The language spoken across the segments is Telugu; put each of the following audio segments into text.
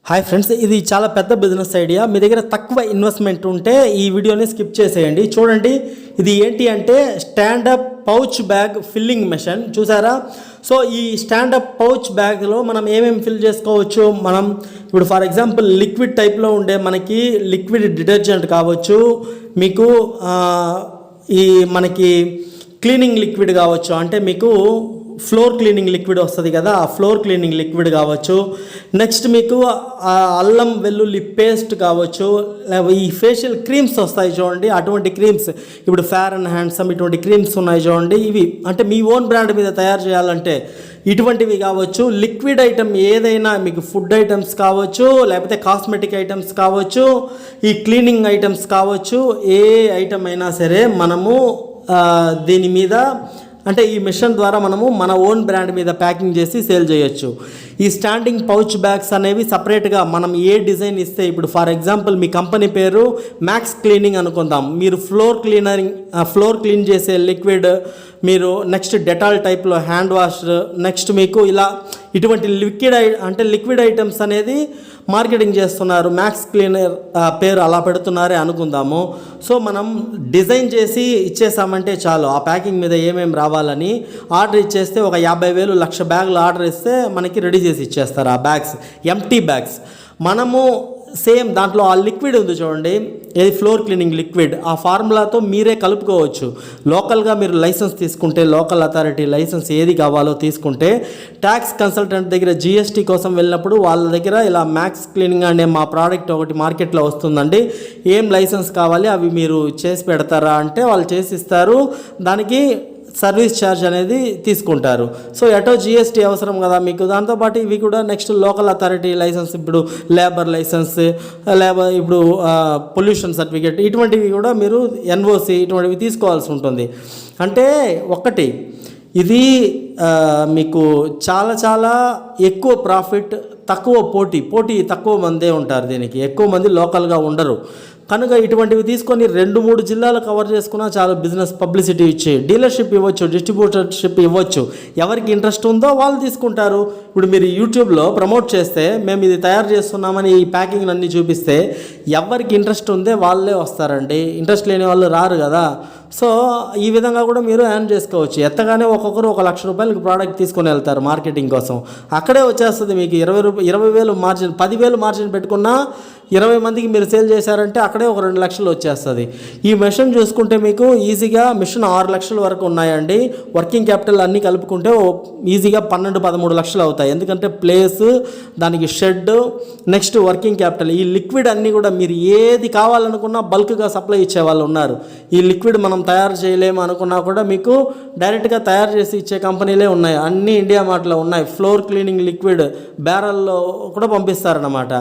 హాయ్ ఫ్రెండ్స్, ఇది చాలా పెద్ద బిజినెస్ ఐడియా. మీ దగ్గర తక్కువ ఇన్వెస్ట్మెంట్ ఉంటే ఈ వీడియోని స్కిప్ చేసేయండి. చూడండి, ఇది ఏంటి అంటే stand up pouch bag filling machine. చూసారా? సో ఈ స్టాండప్ పౌచ్ బ్యాగ్లో మనం ఏమేమి ఫిల్ చేసుకోవచ్చు. మనం ఇప్పుడు ఫర్ ఎగ్జాంపుల్ లిక్విడ్ టైప్లో ఉండే మనకి లిక్విడ్ డిటర్జెంట్ కావచ్చు, మీకు ఈ మనకి క్లీనింగ్ లిక్విడ్ కావచ్చు, అంటే మీకు ఫ్లోర్ క్లీనింగ్ లిక్విడ్ వస్తుంది కదా, ఆ ఫ్లోర్ క్లీనింగ్ లిక్విడ్ కావచ్చు. నెక్స్ట్ మీకు అల్లం వెల్లుల్లి పేస్ట్ కావచ్చు. ఈ ఫేషియల్ క్రీమ్స్ వస్తాయి చూడండి, అటువంటి క్రీమ్స్ ఇప్పుడు ఫేర్ అండ్ హ్యాండ్సమ్ ఇటువంటి క్రీమ్స్ ఉన్నాయి చూడండి. ఇవి అంటే మీ ఓన్ బ్రాండ్ మీద తయారు చేయాలంటే ఇటువంటివి కావచ్చు. లిక్విడ్ ఐటమ్ ఏదైనా మీకు ఫుడ్ ఐటమ్స్ కావచ్చు, లేకపోతే కాస్మెటిక్ ఐటమ్స్ కావచ్చు, ఈ క్లీనింగ్ ఐటమ్స్ కావచ్చు, ఏ ఐటమ్ అయినా సరే మనము దీని మీద అంటే ఈ మిషన్ ద్వారా మనము మన ఓన్ బ్రాండ్ మీద ప్యాకింగ్ చేసి సేల్ చేయొచ్చు. ఈ స్టాండింగ్ పౌచ్ బ్యాగ్స్ అనేవి సపరేట్గా మనం ఏ డిజైన్ ఇస్తే, ఇప్పుడు ఫర్ ఎగ్జాంపుల్ మీ కంపెనీ పేరు మ్యాక్స్ క్లీనింగ్ అనుకుందాం. మీరు ఫ్లోర్ క్లీన్ చేసే లిక్విడ్, మీరు నెక్స్ట్ డెటాల్ టైప్లో హ్యాండ్ వాష్, నెక్స్ట్ మీకు ఇలా ఇటువంటి లిక్విడ్ ఐటమ్స్ అనేది మార్కెటింగ్ చేస్తున్నారు. మ్యాక్స్ క్లీనర్ పేరు అలా పెడుతున్నారే అనుకుందాము. సో మనం డిజైన్ చేసి ఇచ్చేసామంటే చాలు, ఆ ప్యాకింగ్ మీద ఏమేమి రావాలని ఆర్డర్ ఇచ్చేస్తే ఒక 50,000 1,00,000 బ్యాగులు ఆర్డర్ ఇస్తే మనకి రెడీ చేసి ఇచ్చేస్తారు ఆ బ్యాగ్స్, ఎంటీ బ్యాగ్స్. మనము సేమ్ దాంట్లో ఆ లిక్విడ్ ఉంది చూడండి, ఏది ఫ్లోర్ క్లీనింగ్ లిక్విడ్, ఆ ఫార్ములాతో మీరే కలుపుకోవచ్చు. లోకల్గా మీరు లైసెన్స్ తీసుకుంటే, లోకల్ అథారిటీ లైసెన్స్ ఏది కావాలో తీసుకుంటే, ట్యాక్స్ కన్సల్టెంట్ దగ్గర జిఎస్టీ కోసం వెళ్ళినప్పుడు వాళ్ళ దగ్గర ఇలా మ్యాక్స్ క్లీనింగ్ అనే మా ప్రోడక్ట్ ఒకటి మార్కెట్లో వస్తుందండి, ఏం లైసెన్స్ కావాలి అవి మీరు చేసి పెడతారా అంటే వాళ్ళు చేసి ఇస్తారు. దానికి సర్వీస్ ఛార్జ్ అనేది తీసుకుంటారు. సో ఎటో జిఎస్టీ అవసరం కదా మీకు. దాంతోపాటు ఇవి కూడా నెక్స్ట్ లోకల్ అథారిటీ లైసెన్స్, ఇప్పుడు లేబర్ లైసెన్స్, ఇప్పుడు పొల్యూషన్ సర్టిఫికేట్, ఇటువంటివి కూడా మీరు ఎన్ఓసి ఇటువంటివి తీసుకోవాల్సి ఉంటుంది. అంటే ఒకటి ఇది మీకు చాలా చాలా ఎక్కువ ప్రాఫిట్, తక్కువ పోటీ తక్కువ మందే ఉంటారు దీనికి, ఎక్కువ మంది లోకల్గా ఉండరు. కనుక ఇటువంటివి తీసుకొని 2-3 జిల్లాలు కవర్ చేసుకున్నా చాలా బిజినెస్ పబ్లిసిటీ ఇచ్చి డీలర్షిప్ ఇవ్వచ్చు, డిస్ట్రిబ్యూటర్షిప్ ఇవ్వచ్చు. ఎవరికి ఇంట్రెస్ట్ ఉందో వాళ్ళు తీసుకుంటారు. ఇప్పుడు మీరు యూట్యూబ్లో ప్రమోట్ చేస్తే, మేము ఇది తయారు చేస్తున్నామని ఈ ప్యాకింగ్ అన్నీ చూపిస్తే ఎవరికి ఇంట్రెస్ట్ ఉందే వాళ్ళే వస్తారండి, ఇంట్రెస్ట్ లేని వాళ్ళు రారు కదా. సో ఈ విధంగా కూడా మీరు ఎర్న్ చేసుకోవచ్చు. ఎత్తగానే ఒక్కొక్కరు 1,00,000 రూపాయలకి ప్రోడక్ట్ తీసుకొని వెళ్తారు మార్కెటింగ్ కోసం. అక్కడే వచ్చేస్తుంది మీకు 20,000 మార్జిన్, 10,000 మార్జిన్ పెట్టుకున్నా 20 మందికి మీరు సేల్ చేశారంటే అక్కడే ఒక 2 లక్షలు వచ్చేస్తుంది. ఈ మిషన్ చూసుకుంటే మీకు ఈజీగా మిషన్ 6 లక్షల వరకు ఉన్నాయండి. వర్కింగ్ క్యాపిటల్ అన్నీ కలుపుకుంటే ఈజీగా 12-13 లక్షలు అవుతాయి. ఎందుకంటే ప్లేస్, దానికి షెడ్, నెక్స్ట్ వర్కింగ్ క్యాపిటల్, ఈ లిక్విడ్ అన్నీ కూడా మీరు ఏది కావాలనుకున్నా బల్క్గా సప్లై ఇచ్చే వాళ్ళు ఉన్నారు. ఈ లిక్విడ్ మనం తయారు చేయలేము అనుకున్నా కూడా మీకు డైరెక్ట్గా తయారు చేసి ఇచ్చే కంపెనీలే ఉన్నాయి. అన్నీ ఇండియా మార్ట్లో ఉన్నాయి. ఫ్లోర్ క్లీనింగ్ లిక్విడ్ బ్యారల్లో కూడా పంపిస్తారన్నమాట.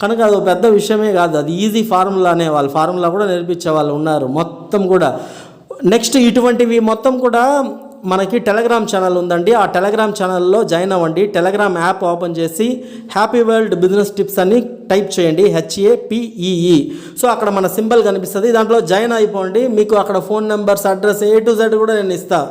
కనుక అది పెద్ద విషయమే కాదు, అది ఈజీ ఫార్ములా అనే వాళ్ళు ఫార్ములా కూడా నేర్పించే వాళ్ళు ఉన్నారు మొత్తం కూడా. నెక్స్ట్ ఇటువంటివి మొత్తం కూడా మనకి టెలిగ్రామ్ ఛానల్ ఉందండి. ఆ టెలిగ్రామ్ ఛానల్లో జాయిన్ అవ్వండి. టెలిగ్రామ్ యాప్ ఓపెన్ చేసి హ్యాపీ వరల్డ్ బిజినెస్ టిప్స్ అని టైప్ చేయండి, HAPEE. సో అక్కడ మన సింబల్ కనిపిస్తుంది, దాంట్లో జాయిన్ అయిపోండి. మీకు అక్కడ phone numbers, address A to Z కూడా నేను ఇస్తాను.